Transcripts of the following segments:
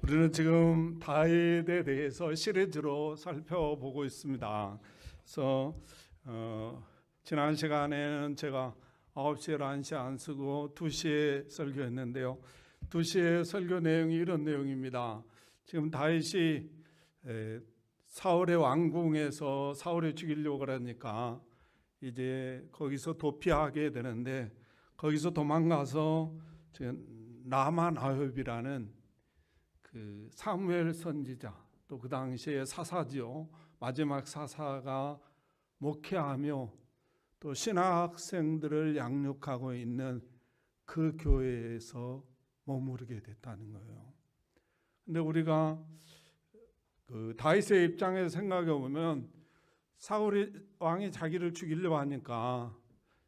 우리는 지금 다윗에 대해서 시리즈로 살펴보고 있습니다. 그래서 지난 시간에는 제가 9시에 란시 안 쓰고 2시에 설교했는데요. 2시에 설교 내용이 이런 내용입니다. 지금 다윗이 사울의 왕궁에서 사울을 죽이려고 그러니까 이제 거기서 도피하게 되는데, 거기서 도망가서 나만-아홉이라는 그 사무엘 선지자, 또 그 당시에 사사지요, 마지막 사사가 목회하며 또 신학생들을 양육하고 있는 그 교회에서 머무르게 됐다는 거예요. 근데 우리가 그 다윗의 입장에서 생각해 보면, 사울이 왕이 자기를 죽이려고 하니까,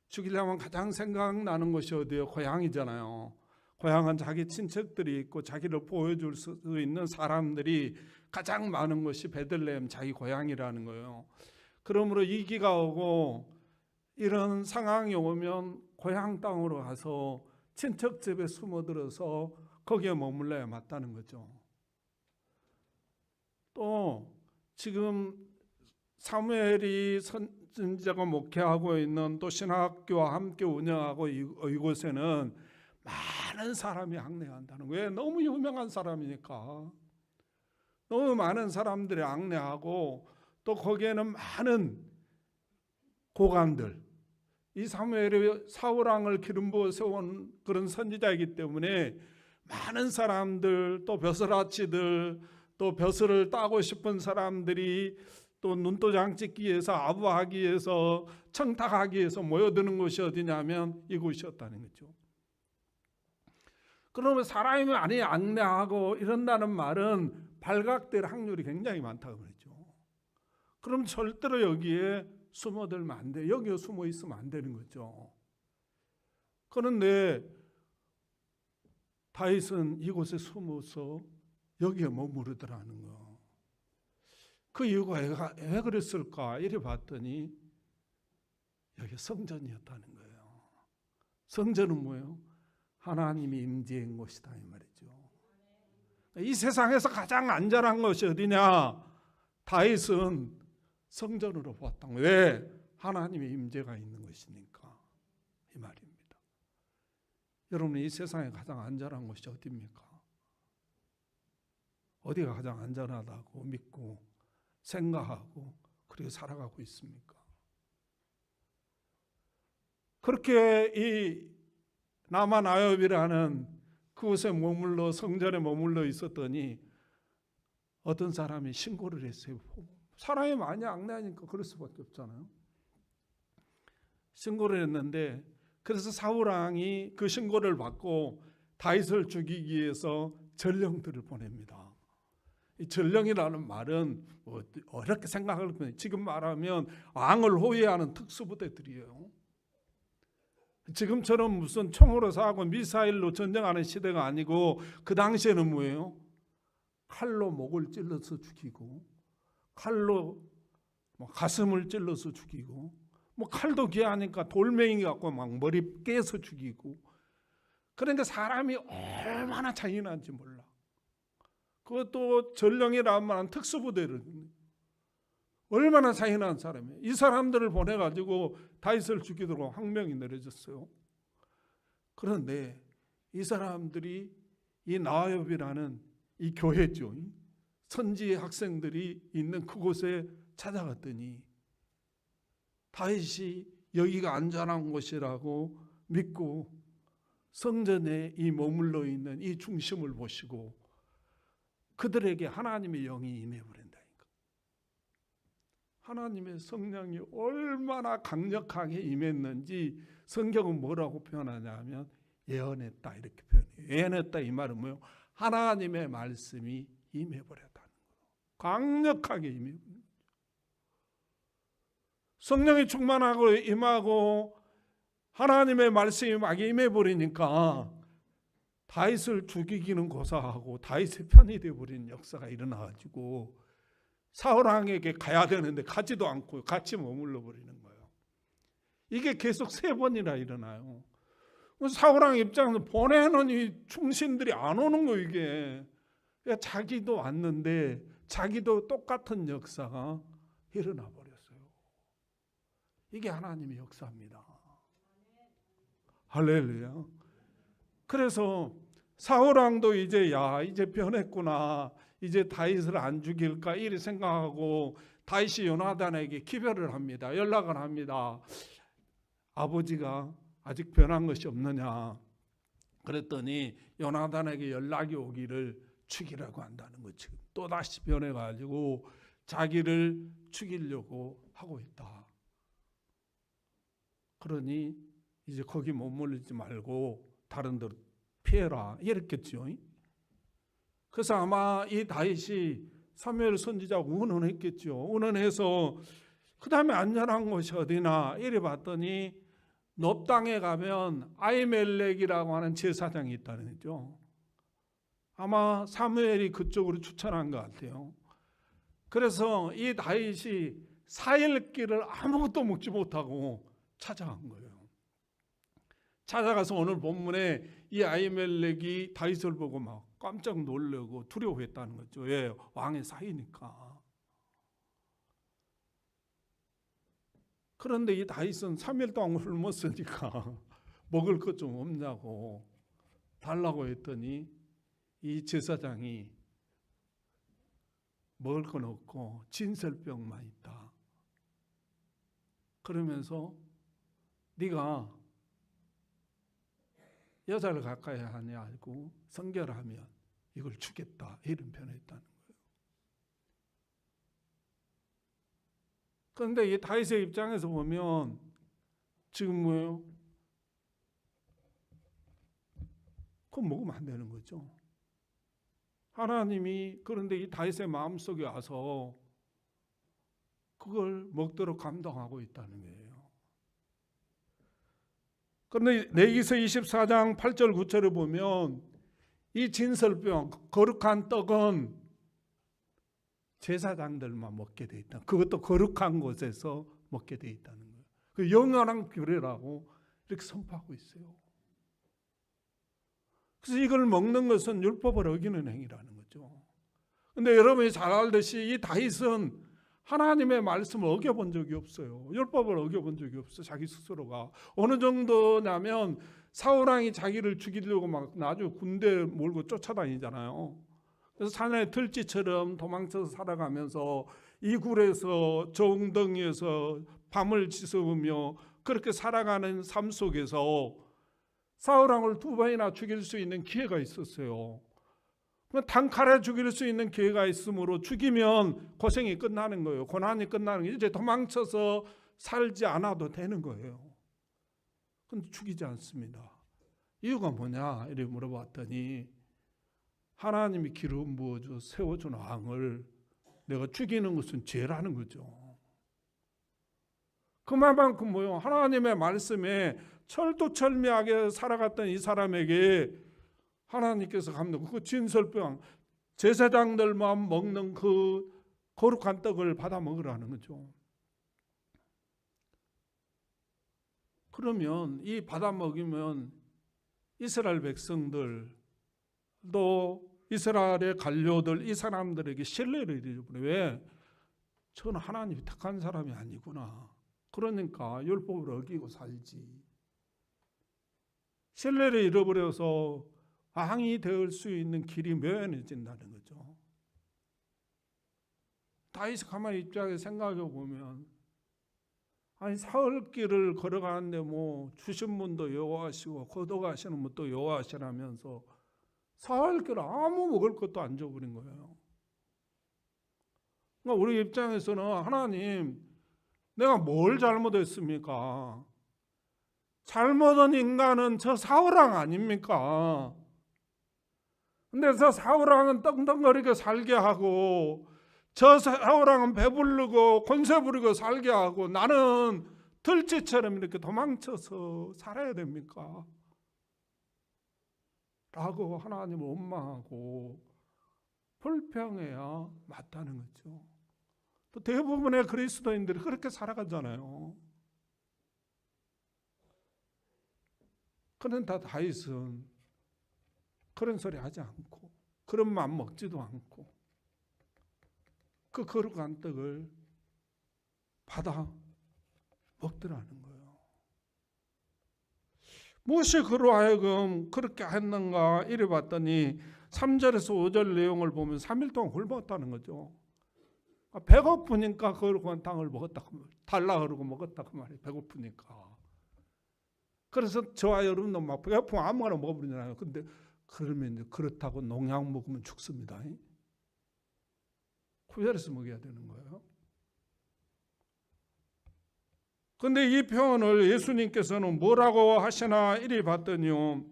죽이려면 가장 생각나는 것이 어디예요? 고향이잖아요. 고향은 자기 친척들이 있고 자기를 보여줄 수 있는 사람들이 가장 많은 것이 베들레헴, 자기 고향이라는 거예요. 그러므로 위기가 오고 이런 상황이 오면 고향 땅으로 가서 친척 집에 숨어들어서 거기에 머물러야 맞다는 거죠. 또 지금 사무엘이 선지자가 목회하고 있는 또 신학교와 함께 운영하고 이곳에는 많은 사람이 항례한다는 거예요. 너무 유명한 사람이니까. 너무 많은 사람들이 항례하고, 또 거기에는 많은 고관들, 이 사무엘이 사울왕을 기름 부어 세운 그런 선지자이기 때문에 많은 사람들, 또 벼슬아치들, 또 벼슬을 따고 싶은 사람들이 또 눈도장 찍기 위해서, 아부하기 위해서, 청탁하기 위해서 모여드는 곳이 어디냐면 이곳이었다는 거죠. 그러면 사람이 많이 악내하고 이런다는 말은 발각될 확률이 굉장히 많다고 그러죠. 그럼 절대로 여기에 숨어들면 안 돼. 여기에 숨어 있으면 안 되는 거죠. 그런데 다윗은 이곳에 숨어서 여기에 머무르더라는 거. 그 이유가 왜 그랬을까? 이래 봤더니 여기 성전이었다는 거예요. 성전은 뭐예요? 하나님이 임재한 곳이다 이 말이죠. 이 세상에서 가장 안전한 것이 어디냐? 다윗은 성전으로 보았다. 왜? 하나님의 임재가 있는 것이니까 이 말입니다. 여러분, 이 세상에 가장 안전한 곳이 어디입니까? 어디가 가장 안전하다고 믿고 생각하고 그렇게 살아가고 있습니까? 그렇게 이 나만-아홉이라는 그곳에 머물러, 성전에 머물러 있었더니 어떤 사람이 신고를 했어요. 사람이 많이 악내하니까 그럴 수밖에 없잖아요. 신고를 했는데, 그래서 사울왕이 그 신고를 받고 다윗을 죽이기 위해서 전령들을 보냅니다. 이 전령이라는 말은 어렵게 생각할 거예요. 지금 말하면 왕을 호위하는 특수부대들이에요. 지금처럼 무슨 총으로 쏴고 미사일로 전쟁하는 시대가 아니고, 그 당시에는 뭐예요? 칼로 목을 찔러서 죽이고, 칼로 가슴을 찔러서 죽이고, 칼도 귀하니까 돌멩이 갖고 막 머리 깨서 죽이고. 그러니까 사람이 얼마나 잔인한지 몰라. 그것도 전령이라는 말은 특수부대를, 얼마나 잔인한 사람이에요. 이 사람들을 보내가지고 다윗을 죽이도록 항명이 내려졌어요. 그런데 이 사람들이 이 나아엽이라는 이 교회죠, 선지 학생들이 있는 그곳에 찾아갔더니 다윗이 여기가 안전한 곳이라고 믿고 성전에 이 머물러 있는 이 중심을 보시고 그들에게 하나님의 영이 임해버린다니까. 하나님의 성령이 얼마나 강력하게 임했는지 성경은 뭐라고 표현하냐면 예언했다 이렇게 표현해요. 예언했다 이 말은 뭐예요? 하나님의 말씀이 임해버렸다는 거예요. 강력하게 임해버렸다. 성령이 충만하고 임하고 하나님의 말씀이 막 임해버리니까 다윗을 죽이기는 고사하고 다윗의 편이 되어버린 역사가 일어나가지고 사울왕에게 가야 되는데 가지도 않고 같이 머물러 버리는 거예요. 이게 계속 3번이나 일어나요. 사울왕 입장에서 보내는 이 충신들이 안 오는 거예요. 이게 그러니까 자기도 왔는데 자기도 똑같은 역사가 일어나 버렸어요. 이게 하나님의 역사입니다. 할렐루야. 그래서 사울왕도 이제 이제 변했구나, 이제 다윗을 안 죽일까 이렇게 생각하고 다윗이 요나단에게 기별을 합니다. 연락을 합니다. 아버지가 아직 변한 것이 없느냐. 그랬더니 요나단에게 연락이 오기를 죽이라고 한다는 거지. 또 다시 변해가지고 자기를 죽이려고 하고 있다. 그러니 이제 거기 머물지 말고 다른 데로 피해라 이랬겠죠. 그래서 아마 이 다윗이 사무엘 선지자하고 의논했겠죠. 의논해서 그 다음에 안전한 곳이 어디나 이래 봤더니 놉 땅에 가면 아히멜렉이라고 하는 제사장이 있다는 거죠. 아마 사무엘이 그쪽으로 추천한 것 같아요. 그래서 이 다윗이 4일 길을 아무것도 먹지 못하고 찾아간 거예요. 찾아가서 오늘 본문에 이 아히멜렉이 다윗을 보고 막 깜짝 놀라고 두려워했다는 거죠. 왜? 왕의 사이니까. 그런데 이 다윗은 3일 동안 굶었으니까 먹을 것 좀 없냐고 달라고 했더니 이 제사장이 먹을 건 없고 진설병만 있다. 그러면서 네가 여자를 가까이 하냐 알고 성결하면 이걸 주겠다 이런 표현했다는 거예요. 그런데 이 다윗의 입장에서 보면 지금 뭐예요? 그거 먹으면 안 되는 거죠. 하나님이 그런데 이 다윗의 마음속에 와서 그걸 먹도록 감동하고 있다는 거예요. 그런데 레위기서 24장 8절 9절을 보면 이 진설병 거룩한 떡은 제사장들만 먹게 돼 있다. 그것도 거룩한 곳에서 먹게 돼 있다는 거예요. 그 영원한 규례라고 이렇게 선포하고 있어요. 그래서 이걸 먹는 것은 율법을 어기는 행위라는 거죠. 그런데 여러분이 잘 알듯이 이 다윗은 하나님의 말씀을 어겨본 적이 없어요. 율법을 어겨본 적이 없어요. 자기 스스로가. 어느 정도냐면 사울왕이 자기를 죽이려고 막 나중에 군대 몰고 쫓아다니잖아요. 그래서 산의 들쥐처럼 도망쳐서 살아가면서 이 굴에서 저 웅덩이에서 밤을 지새우며 그렇게 살아가는 삶 속에서 사울왕을 2번이나 죽일 수 있는 기회가 있었어요. 단칼에 죽일 수 있는 기회가 있으므로 죽이면 고생이 끝나는 거예요. 고난이 끝나는 거예요. 이제 도망쳐서 살지 않아도 되는 거예요. 그런데 죽이지 않습니다. 이유가 뭐냐 이렇게 물어봤더니 하나님이 기름 부어줘 세워준 왕을 내가 죽이는 것은 죄라는 거죠. 그만큼 뭐요? 하나님의 말씀에 철두철미하게 살아갔던 이 사람에게 하나님께서 감동, 그 진설병, 제사장들만 먹는 그 거룩한 떡을 받아 먹으라는 거죠. 그러면 이 받아 먹이면 이스라엘 백성들 또 이스라엘의 관료들 이 사람들에게 신뢰를 잃어버려요. 왜? 저는 하나님이 택한 사람이 아니구나. 그러니까 율법을 어기고 살지. 신뢰를 잃어버려서 왕이 될 수 있는 길이 묘연해진다는 거죠. 다윗이 가만히 입장에서 생각해 보면 아니 사흘길을 걸어가는데 뭐 주신 분도 여호와시고 거둬가시는 분도 여호와시라면서 사흘길 아무 먹을 것도 안 줘버린 거예요. 그러니까 우리 입장에서는 하나님 내가 뭘 잘못했습니까? 잘못한 인간은 저 사울왕 아닙니까? 근데 저 사울왕은 떵떵거리게 살게 하고 저 사울왕은 배부르고 권세 부리고 살게 하고 나는 들쥐처럼 이렇게 도망쳐서 살아야 됩니까? 라고 하나님을 원망하고 불평해야 맞다는 거죠. 또 대부분의 그리스도인들이 그렇게 살아가잖아요. 그런데 다윗은 그런 소리 하지 않고 그런 맘 먹지도 않고 그 거룩한 떡을 받아 먹더라는 거예요. 무엇이 그로 하여금 그렇게 했는가 이래 봤더니 3절에서 5절 내용을 보면 3일 동안 굶었다는 거죠. 배고프니까 거룩한 땅을 먹었다, 달라 그러고 먹었다 그 말이에요. 배고프니까. 그래서 저와 여러분도 막 배고프면 아무거나 먹어버리잖아요. 근데 그러면 이제 그렇다고 농약 먹으면 죽습니다. 구별해서 먹어야 되는 거예요. 근데 이 표현을 예수님께서는 뭐라고 하시나 이리 봤더니요,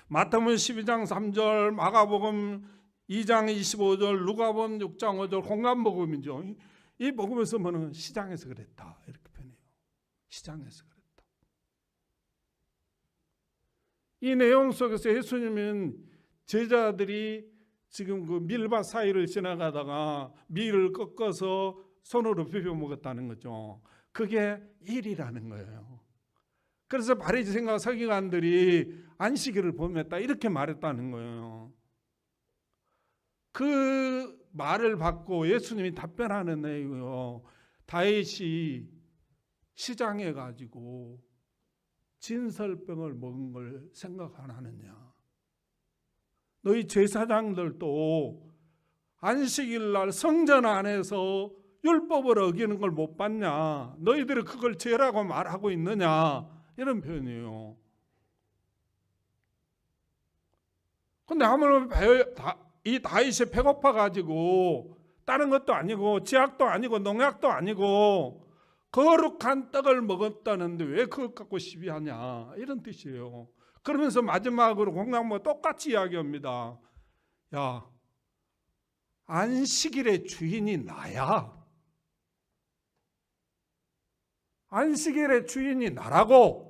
마태복음 12장 3절, 마가복음 2장 25절, 누가복음 6장 5절 공감복음이죠. 이 복음에서 뭐는 시장에서 그랬다 이렇게 표현해요. 시장에서 그랬다. 이 내용 속에서 예수님은 제자들이 지금 그 밀밭 사이를 지나가다가 밀을 꺾어서 손으로 비벼 먹었다는 거죠. 그게 일이라는 거예요. 그래서 바리새인과 서기관들이 안식일을 범했다 이렇게 말했다는 거예요. 그 말을 받고 예수님이 답변하는 내용이요, 다윗이 시장에 가지고 진설병을 먹은 걸 생각 안 하느냐. 너희 제사장들도 안식일 날 성전 안에서 율법을 어기는 걸 못 봤냐? 너희들이 그걸 죄라고 말하고 있느냐? 이런 표현이에요. 근데 하물며 이 다윗이 배고파 가지고 다른 것도 아니고 지약도 아니고 농약도 아니고 거룩한 떡을 먹었다는데 왜 그것 갖고 시비하냐? 이런 뜻이에요. 그러면서 마지막으로 공감과 똑같이 이야기합니다. 야, 안식일의 주인이 나야. 안식일의 주인이 나라고.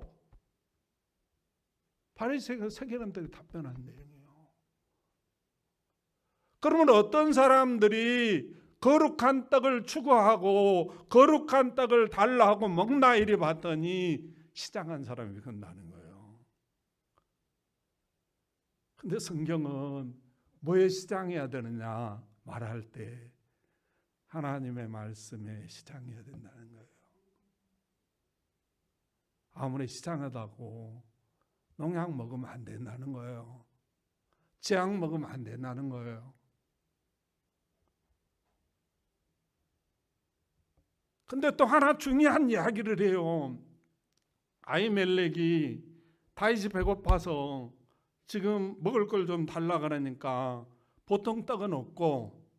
바리새인과 서기관들이 답변한 내용이에요. 그러면 어떤 사람들이 거룩한 떡을 추구하고 거룩한 떡을 달라 하고 먹나 이리 봤더니 시장한 사람이 건다는 거예요. 근데 성경은 뭐에 시장해야 되느냐 말할 때 하나님의 말씀에 시장해야 된다는 거예요. 아무리 시장하다고 농약 먹으면 안 된다는 거예요. 제약 먹으면 안 된다는 거예요. 근데 또 하나 중요한 이야기를 해요. 아히멜렉이 다윗이 배고파서 지금 먹을 걸 좀 달라 그러니까 보통 떡은 없고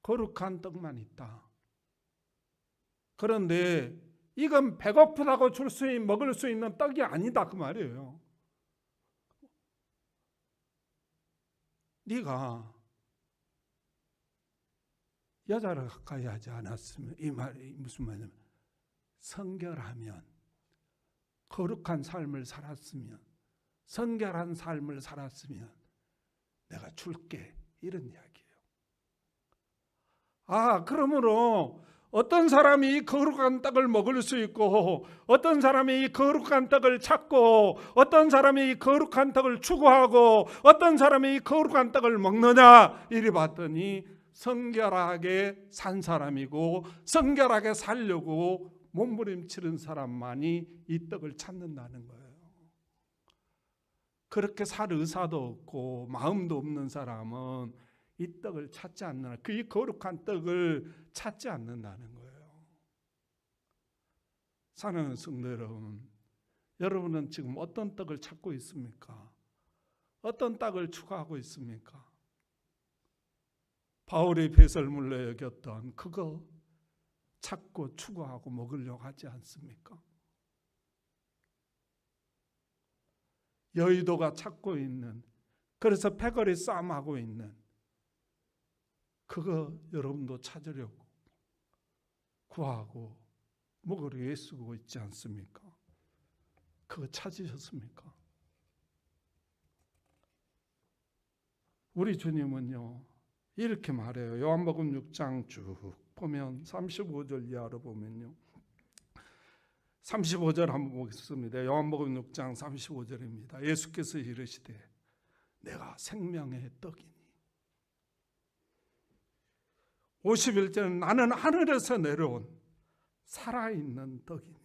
거룩한 떡만 있다. 그런데 이건 배고프다고 먹을 수 있는 떡이 아니다 그 말이에요. 네가 여자를 가까이 하지 않았으면, 이 말이 무슨 말이냐면 성결하면, 거룩한 삶을 살았으면, 성결한 삶을 살았으면 내가 줄게, 이런 이야기예요. 그러므로 어떤 사람이 거룩한 떡을 먹을 수 있고 어떤 사람이 거룩한 떡을 찾고 어떤 사람이 거룩한 떡을 추구하고 어떤 사람이 거룩한 떡을 먹느냐 이리 봤더니 성결하게 산 사람이고 성결하게 살려고 몸부림치는 사람만이 이 떡을 찾는다는 거예요. 그렇게 살 의사도 없고 마음도 없는 사람은 이 떡을 찾지 않는, 그 거룩한 떡을 찾지 않는다는 거예요. 사랑하는 성도 여러분, 여러분은 지금 어떤 떡을 찾고 있습니까? 어떤 떡을 추구하고 있습니까? 바울이 배설물로 여겼던 그거 찾고 추구하고 먹으려고 하지 않습니까? 여의도가 찾고 있는, 그래서 패거리 싸움하고 있는 그거 여러분도 찾으려고 구하고 먹으려 애쓰고 있지 않습니까? 그거 찾으셨습니까? 우리 주님은요 이렇게 말해요. 요한복음 6장 쭉 보면 35절 이하로 보면요, 35절 한번 보겠습니다. 요한복음 6장 35절입니다. 예수께서 이르시되 내가 생명의 떡이니. 51절은 나는 하늘에서 내려온 살아있는 떡이니.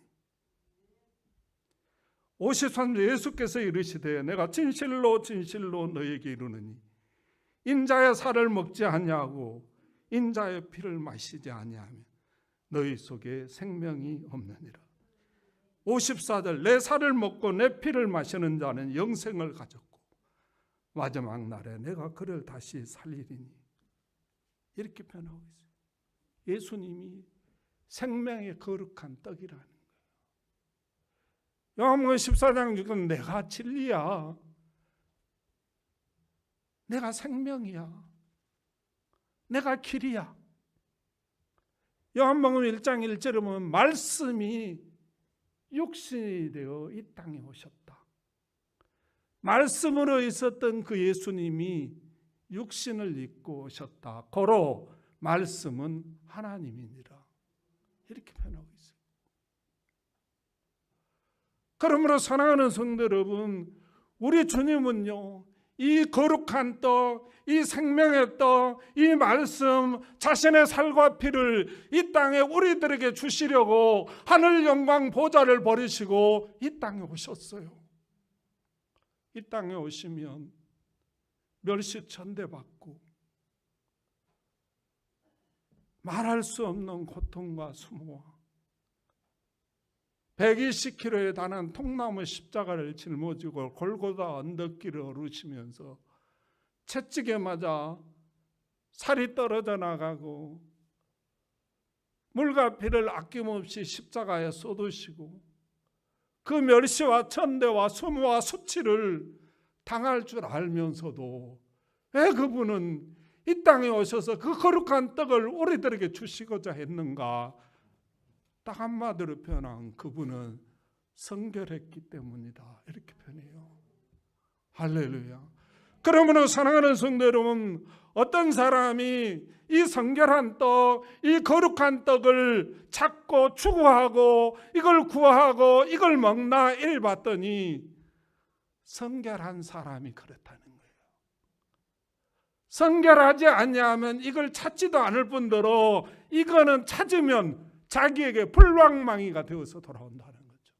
53절 예수께서 이르시되 내가 진실로 진실로 너에게 이르노니 인자의 살을 먹지 아니하고 인자의 피를 마시지 아니하면 너희 속에 생명이 없느니라. 54절 내 살을 먹고 내 피를 마시는 자는 영생을 가졌고 마지막 날에 내가 그를 다시 살리리니. 이렇게 표현하고 있어요. 예수님이 생명의 거룩한 떡이라는 거예요. 요한복음 14장 6은 내가 진리야. 내가 생명이야. 내가 길이야. 요한복음 1장 1절에 보면 말씀이 육신이 되어 이 땅에 오셨다. 말씀으로 있었던 그 예수님이 육신을 입고 오셨다. 고로 말씀은 하나님이니라. 이렇게 표현하고 있어요. 그러므로 사랑하는 성도 여러분, 우리 주님은요, 이 거룩한 떡, 이 생명의 떡, 이 말씀, 자신의 살과 피를 이 땅에 우리들에게 주시려고 하늘 영광 보좌를 버리시고 이 땅에 오셨어요. 이 땅에 오시면 멸시천대받고 말할 수 없는 고통과 수모와 120km에 달한 통나무 십자가를 짊어지고 골고다 언덕길을 오르시면서 채찍에 맞아 살이 떨어져 나가고 물과 피를 아낌없이 십자가에 쏟으시고 그 멸시와 천대와 수모와 수치를 당할 줄 알면서도 왜 그분은 이 땅에 오셔서 그 거룩한 떡을 우리들에게 주시고자 했는가? 딱 한마디로 표현한 그분은 성결했기 때문이다. 이렇게 표현해요. 할렐루야. 그러므로 사랑하는 성도 여러분, 어떤 사람이 이 성결한 떡, 이 거룩한 떡을 찾고 추구하고 이걸 구하고 이걸 먹나 이를 봤더니 성결한 사람이 그렇다는 거예요. 성결하지 않냐면 이걸 찾지도 않을 뿐더러 이거는 찾으면 자기에게 불망망이가 되어서 돌아온다는 거죠.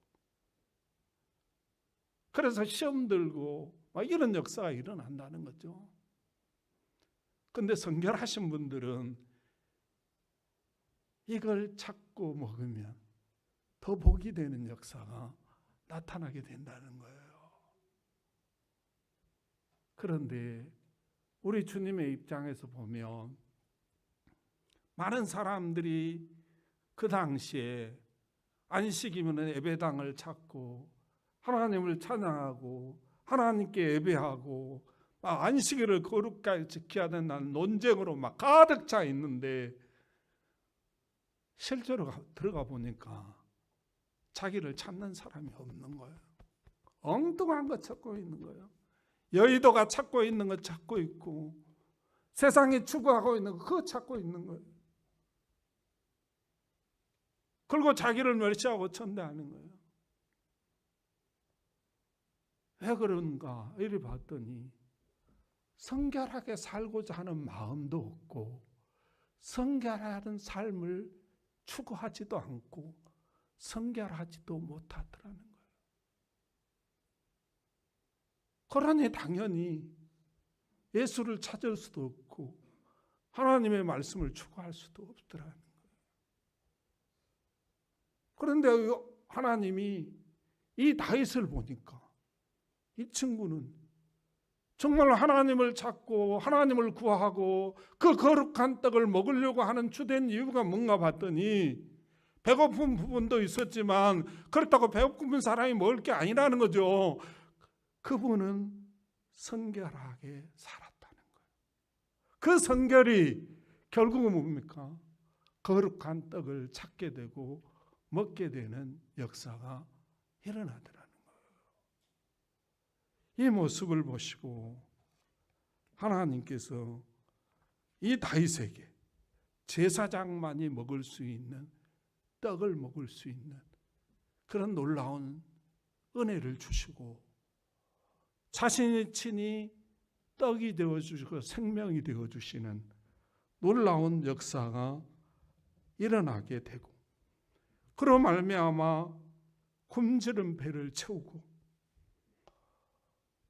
그래서 시험 들고 막 이런 역사가 일어난다는 거죠. 그런데 성결하신 분들은 이걸 찾고 먹으면 더 복이 되는 역사가 나타나게 된다는 거예요. 그런데 우리 주님의 입장에서 보면 많은 사람들이 그 당시에 안식이면 예배당을 찾고 하나님을 찬양하고 하나님께 예배하고 안식일을 거룩하게 지켜야 된다는 논쟁으로 막 가득 차 있는데 실제로 들어가 보니까 자기를 찾는 사람이 없는 거예요. 엉뚱한 거 찾고 있는 거예요. 여의도가 찾고 있는 거 찾고 있고 세상이 추구하고 있는 거 그거 찾고 있는 거예요. 그리고 자기를 멸시하고 천대하는 거예요. 왜 그런가 이리 봤더니 성결하게 살고자 하는 마음도 없고 성결하는 삶을 추구하지도 않고 성결하지도 못하더라는 거예요. 그러니 당연히 예수를 찾을 수도 없고 하나님의 말씀을 추구할 수도 없더라는 거예요. 그런데 하나님이 이 다윗을 보니까 이 친구는 정말 하나님을 찾고 하나님을 구하고 그 거룩한 떡을 먹으려고 하는 주된 이유가 뭔가 봤더니 배고픈 부분도 있었지만 그렇다고 배고픈 사람이 먹을 게 아니라는 거죠. 그분은 성결하게 살았다는 거예요. 그 성결이 결국은 뭡니까? 거룩한 떡을 찾게 되고 먹게 되는 역사가 일어나더라는 거예요. 이 모습을 보시고 하나님께서 이 다윗에게 제사장만이 먹을 수 있는 떡을 먹을 수 있는 그런 놀라운 은혜를 주시고 자신이 친히 떡이 되어주시고 생명이 되어주시는 놀라운 역사가 일어나게 되고, 그로 말미암아 굶주린 배를 채우고,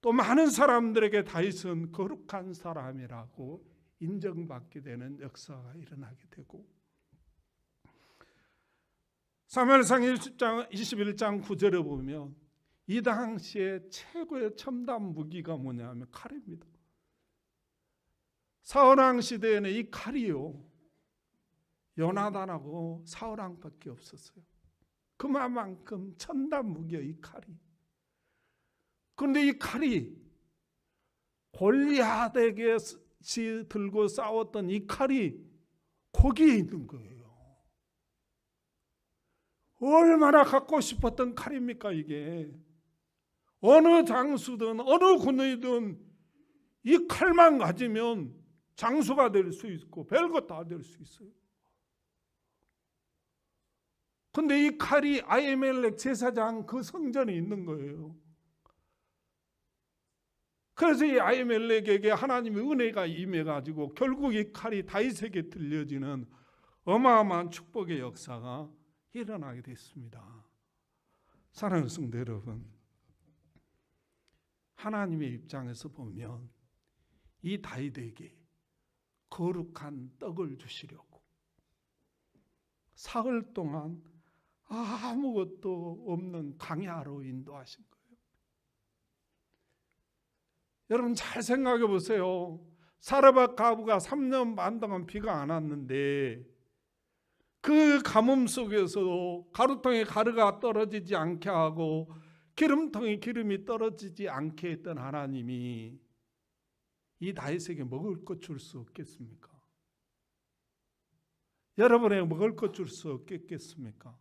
또 많은 사람들에게 다윗은 거룩한 사람이라고 인정받게 되는 역사가 일어나게 되고, 사무엘상 21장 9절에 보면 이 당시에 최고의 첨단 무기가 뭐냐면 칼입니다. 사울왕 시대에는 이 칼이요, 요나단하고 사울왕밖에 없었어요. 그만큼 첨단 무기예요, 이 칼이. 그런데 이 칼이 골리앗에게 들고 싸웠던 이 칼이 거기에 있는 거예요. 얼마나 갖고 싶었던 칼입니까 이게. 어느 장수든 어느 군이든 이 칼만 가지면 장수가 될 수 있고 별것 다 될 수 있어요. 근데 이 칼이 아히멜렉 제사장 그 성전에 있는 거예요. 그래서 이 아히멜렉에게 하나님의 은혜가 임해가지고 결국 이 칼이 다윗에게 들려지는 어마어마한 축복의 역사가 일어나게 됐습니다. 사랑하는 성도 여러분, 하나님의 입장에서 보면 이 다윗에게 거룩한 떡을 주시려고 사흘 동안 아무것도 없는 광야로 인도하신 거예요. 여러분 잘 생각해 보세요. 사르밧 가부가 3년 반 동안 비가 안 왔는데 그 가뭄 속에서도 가루통에 가루가 떨어지지 않게 하고 기름통에 기름이 떨어지지 않게 했던 하나님이 이 다윗에게 먹을 것 줄 수 없겠습니까? 여러분에게 먹을 것 줄 수 없겠습니까?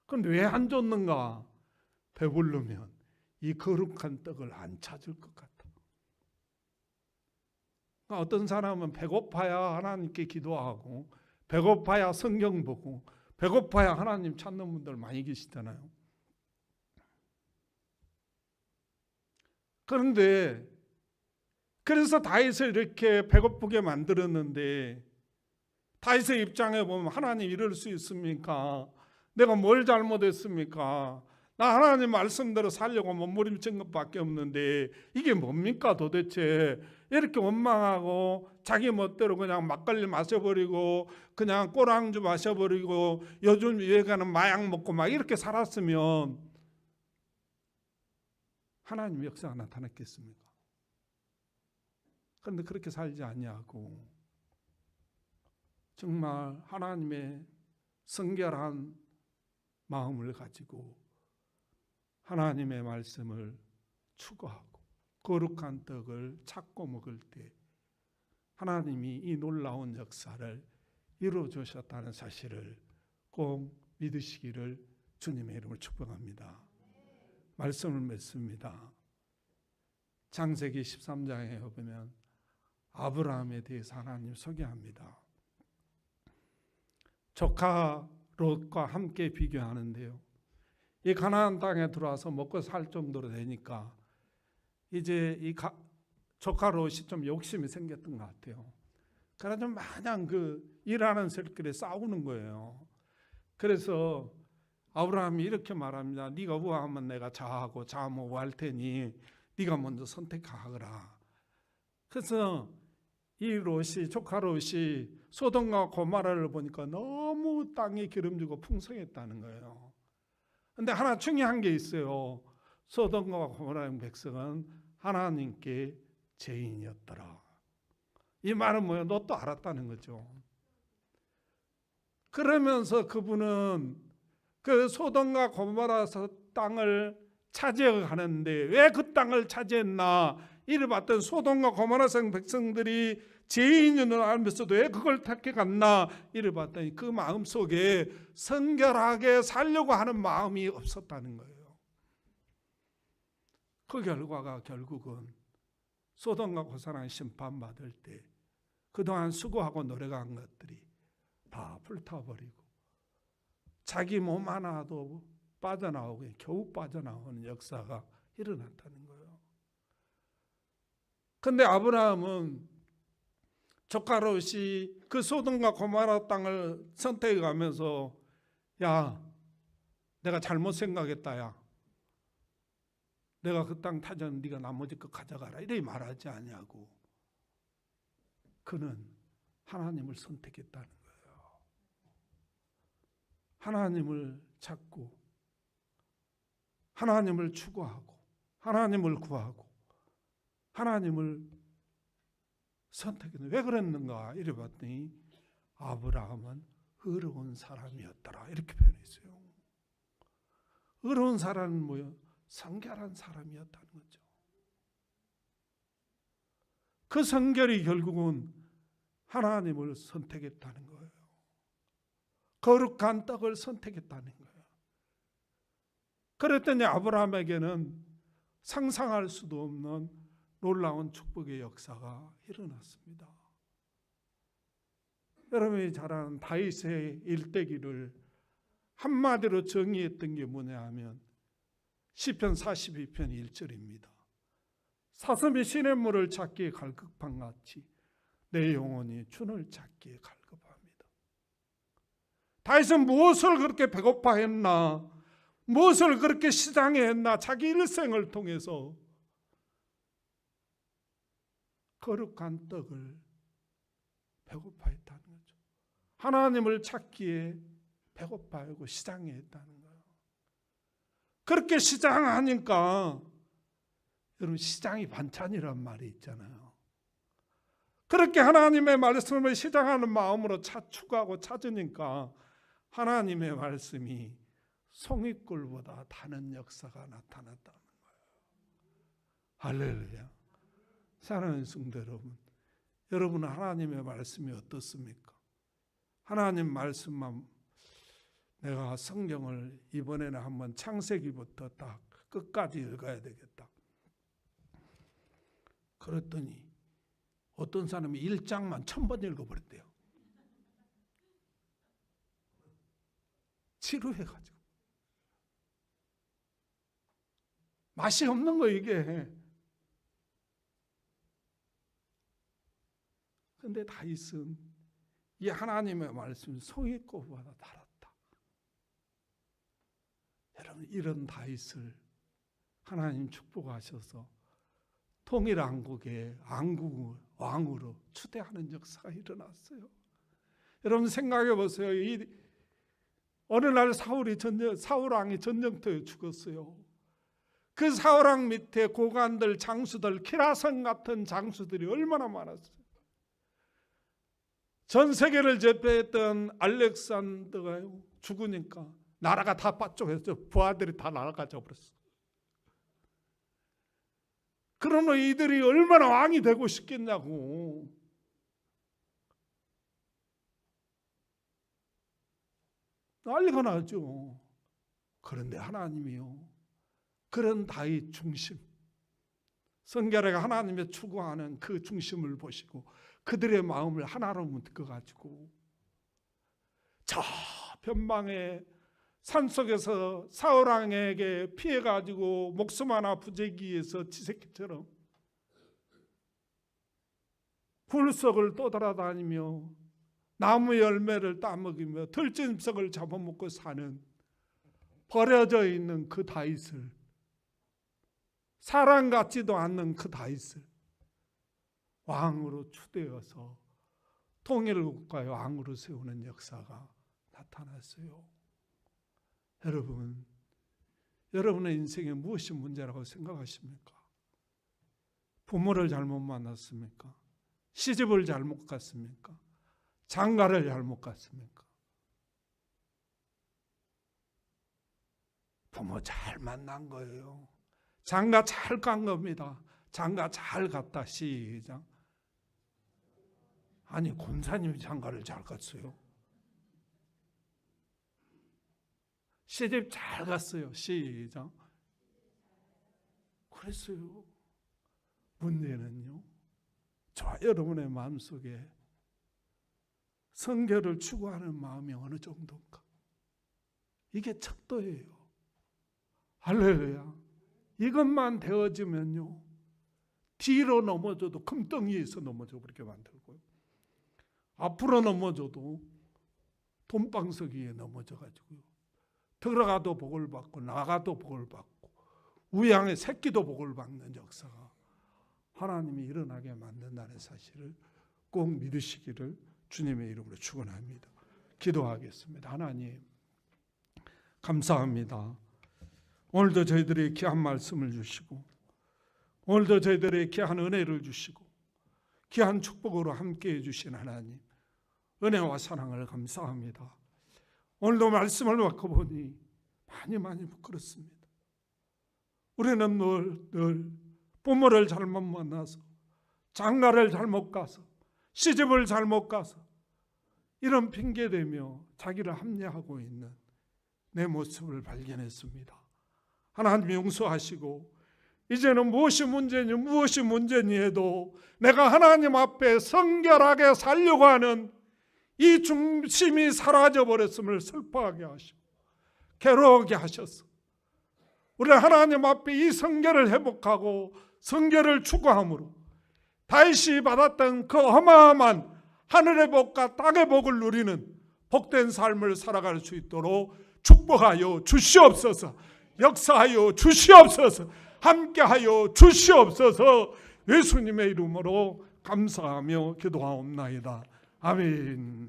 그런데 왜 안 줬는가? 배부르면 이 거룩한 떡을 안 찾을 것 같아. 어떤 사람은 배고파야 하나님께 기도하고 배고파야 성경 보고 배고파야 하나님 찾는 분들 많이 계시잖아요. 그런데 그래서 다윗을 이렇게 배고프게 만들었는데 다윗의 입장에 보면 하나님 이럴 수 있습니까? 내가 뭘 잘못했습니까? 나 하나님 말씀대로 살려고 몸부림친 것밖에 없는데 이게 뭡니까 도대체? 이렇게 원망하고 자기 멋대로 그냥 막걸리 마셔버리고 그냥 꼬랑주 마셔버리고 요즘 유행하는 마약 먹고 막 이렇게 살았으면 하나님 역사가 나타났겠습니까? 그런데 그렇게 살지 아니하고 정말 하나님의 성결한 마음을 가지고 하나님의 말씀을 추구하고 거룩한 떡을 찾고 먹을 때 하나님이 이 놀라운 역사를 이루어 주셨다는 사실을 꼭 믿으시기를 주님의 이름으로 축복합니다. 말씀을 맺습니다. 창세기 13장에 보면 아브라함에 대해서 하나님 소개합니다. 조카 롯과 함께 비교하는데요. 이 가나안 땅에 들어와서 먹고 살 정도로 되니까 이제 이 조카 롯이 좀 욕심이 생겼던 것 같아요. 그래서 마냥 일하는 새끼리 싸우는 거예요. 그래서 아브라함이 이렇게 말합니다. 네가 우하면 내가 자하고 자하면 우할 테니 네가 먼저 선택하거라. 그래서 이 롯이 조카 롯이 소돔과 고모라를 보니까 너무 땅이 기름지고 풍성했다는 거예요. 그런데 하나 중요한 게 있어요. 소돔과 고모라의 백성은 하나님께 죄인이었더라. 이 말은 뭐예요? 롯도 알았다는 거죠. 그러면서 그분은 그 소돔과 고모라 땅을 차지해 가는데 왜 그 땅을 차지했나? 이를 봤던 소돔과 고모라 백성들이 죄인인 줄 알면서도 왜 그걸 택해 갔나? 이를 봤더니 그 마음 속에 성결하게 살려고 하는 마음이 없었다는 거예요. 그 결과가 결국은 소돔과 고모라가 심판받을 때 그동안 수고하고 노력한 것들이 다 불타버리고 자기 몸 하나도 빠져나오고 겨우 빠져나오는 역사가 일어났다는 거예요. 근데 아브라함은 조카 롯이 그 소돔과 고모라 땅을 선택해가면서 야, 내가 잘못 생각했다. 야, 내가 그 땅 타전 네가 나머지 거 가져가라. 이렇게 말하지 아니하고 그는 하나님을 선택했다는 거예요. 하나님을 찾고 하나님을 추구하고 하나님을 구하고 하나님을 선택했는데 왜 그랬는가 이래 봤더니 아브라함은 의로운 사람이었더라 이렇게 표현했어요. 의로운 사람은 뭐예요? 성결한 사람이었다는 거죠. 그 성결이 결국은 하나님을 선택했다는 거예요. 거룩한 떡을 선택했다는 거예요. 그랬더니 아브라함에게는 상상할 수도 없는 놀라운 축복의 역사가 일어났습니다. 여러분이 잘 아는 다윗의 일대기를 한마디로 정의했던 게 뭐냐 하면 시편 42편 1절입니다. 사슴이 시냇물을 찾기에 갈급한 같이 내 영혼이 주를 찾기에 갈급합니다. 다윗은 무엇을 그렇게 배고파했나, 무엇을 그렇게 시장에 했나, 자기 일생을 통해서 거룩한 떡을 배고파했다는 거죠. 하나님을 찾기에 배고파하고 시장에 했다는 거예요. 그렇게 시장하니까 여러분 시장이 반찬이란 말이 있잖아요. 그렇게 하나님의 말씀을 시장하는 마음으로 추구하고 찾으니까 하나님의 말씀이 송이꿀보다 다른 역사가 나타났다는 거예요. 할렐루야. 사랑하는 성도 여러분, 여러분은 하나님의 말씀이 어떻습니까? 하나님 말씀만 내가 성경을 이번에는 한번 창세기부터 딱 끝까지 읽어야 되겠다. 그랬더니 어떤 사람이 1장만 1000번 읽어버렸대요. 지루해가지고. 맛이 없는 거 이게. 근데 다윗은 이 하나님의 말씀이 송이꽃보다 달았다. 여러분 이런 다윗을 하나님 축복하셔서 통일왕국의 왕으로 추대하는 역사가 일어났어요. 여러분 생각해 보세요. 어느 날 사울왕이 전쟁터에 죽었어요. 그 사울왕 밑에 고관들, 장수들, 키라성 같은 장수들이 얼마나 많았어요. 전 세계를 제패했던 알렉산더가 죽으니까 나라가 다 빠져서 부하들이 다 날아가져 버렸어. 그러나 이들이 얼마나 왕이 되고 싶겠냐고. 난리가 나죠. 그런데 하나님이요, 그런 다윗 중심, 성결하게 하나님의 추구하는 그 중심을 보시고 그들의 마음을 하나로 묶어가지고 저 변방의 산속에서 사울왕에게 피해가지고 목숨 하나 부재기 위해서 지새끼처럼 불석을 떠돌아다니며 나무 열매를 따먹이며 들짐승을 잡아먹고 사는 버려져 있는 그 다윗을, 사람 같지도 않는 그 다윗을 왕으로 추대어서 통일국가의 왕으로 세우는 역사가 나타났어요. 여러분, 여러분의 인생에 무엇이 문제라고 생각하십니까? 부모를 잘못 만났습니까? 시집을 잘못 갔습니까? 장가를 잘못 갔습니까? 부모 잘 만난 거예요. 장가 잘 간 겁니다. 장가 잘 갔다. 시작. 아니 권사님이 장가를 잘 갔어요. 시집 잘 갔어요. 시작. 그랬어요. 문제는요, 저와 여러분의 마음속에 성결을 추구하는 마음이 어느 정도인가. 이게 척도예요. 할렐루야. 이것만 되어지면요, 뒤로 넘어져도 금덩이에서 넘어져 버리게 만들고요. 앞으로 넘어져도 돈방석 위에 넘어져가지고요. 들어가도 복을 받고 나가도 복을 받고 우양의 새끼도 복을 받는 역사가 하나님이 일어나게 만든다는 사실을 꼭 믿으시기를 주님의 이름으로 축원합니다. 기도하겠습니다. 하나님 감사합니다. 오늘도 저희들에게 귀한 말씀을 주시고 오늘도 저희들에게 귀한 은혜를 주시고 귀한 축복으로 함께해 주신 하나님 은혜와 사랑을 감사합니다. 오늘도 말씀을 받고 보니 많이 부끄럽습니다. 우리는 늘 부모를 잘못 만나서 장가를 잘못 가서 시집을 잘못 가서 이런 핑계대며 자기를 합리화하고 있는 내 모습을 발견했습니다. 하나님 용서하시고 이제는 무엇이 문제니 해도 내가 하나님 앞에 성결하게 살려고 하는 이 중심이 사라져버렸음을 슬퍼하게 하시고 괴로워하게 하셔서 우리 하나님 앞에 이 성결을 회복하고 성결을 추구함으로 다윗이 받았던 그 어마어마한 하늘의 복과 땅의 복을 누리는 복된 삶을 살아갈 수 있도록 축복하여 주시옵소서. 역사하여 주시옵소서. 함께하여 주시옵소서. 예수님의 이름으로 감사하며 기도하옵나이다. 아멘.